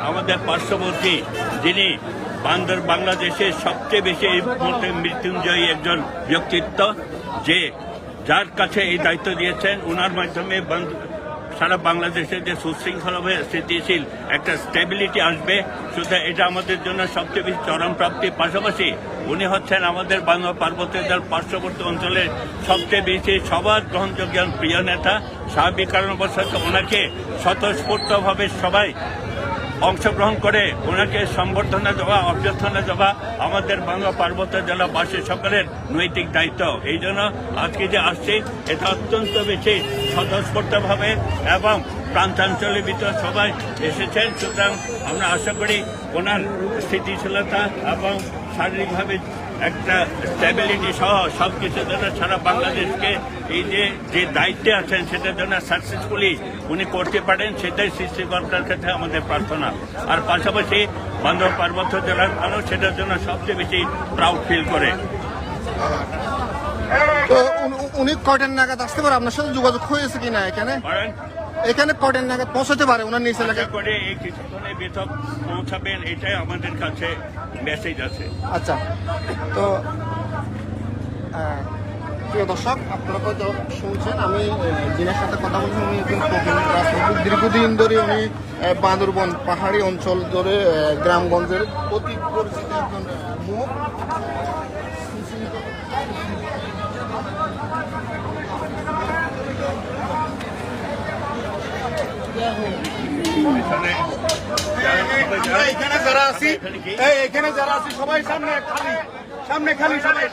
আমাদের পার্শ্ববর্তী, যিনি বাংলাদেশের সবচেয়ে বেশি এই মুহূর্তে মৃত্যুঞ্জয়ী একজন ব্যক্তিত্ব, যার কাছে এই দায়িত্ব দিয়েছেন। ওনার মাধ্যমে সারা বাংলাদেশে যে সুশৃঙ্খলভাবে স্থিতিশীল একটা স্টেবিলিটি আসবে, সুতরাং এটা আমাদের জন্য সবচেয়ে বেশি চরম প্রাপ্তির পাশাপাশি উনি হচ্ছেন আমাদের বাংলা পার্বত্য জেলার পার্শ্ববর্তী অঞ্চলের সবচেয়ে বেশি সবার গ্রহণযোগ্য প্রিয় নেতা। স্বাভাবিক কারণবশত ওনাকে স্বতঃস্ফূর্তভাবে সবাই অংশগ্রহণ করে ওনাকে সম্বর্ধনা দেওয়া, অভ্যর্থনা দেওয়া আমাদের বাংলা পার্বত্য জেলাবাসী সকলের নৈতিক দায়িত্ব। এই জন্য আজকে যে আসছে এটা অত্যন্ত বেশি স্বতঃস্ফূর্তভাবে এবং প্রান্তাঞ্চলের ভিতরে সবাই এসেছেন। সুতরাং আমরা আশা করি ওনার স্থিতিশীলতা এবং শারীরিকভাবে একটা স্টেবিলিটি সহ সব কিছুর জন্য সারা বাংলাদেশকে এই যে দায়িত্বে আছেন সেটার জন্য সাকসেসফুলি উনি করতে পারেন, সেটাই সৃষ্টিকর্তার কাছে আমাদের প্রার্থনা। আর পাশাপাশি বান্দরবান পার্বত্য জেলার মানুষ সেটার জন্য সবচেয়ে বেশি প্রাউড ফিল করে। তো উনি কয়টার নাগাদ আসতে পারে? আপনার সাথে যোগাযোগ হয়েছে কিনা? এখানে কয়টার নাগাদ পৌঁছাতে পারে ওনার নিজ এলাকায়? করে এই কিছুক্ষণের ভিতর পৌঁছাবেন, এটাই আমাদের কাছে মেসেজ আছে। আচ্ছা, তো প্রিয় দর্শক, আপনারা হয়তো শুনছেন আমি যিনার সাথে কথা বলছি, উনি একজন প্রবীণ রাজনীতিক। দীর্ঘদিন ধরে উনি বান্দরবন পাহাড়ি অঞ্চল ধরে গ্রামগঞ্জের অতি পরিচিত একজন মুখ। এখানে যারা আছি সবাই সামনে খালি সবাই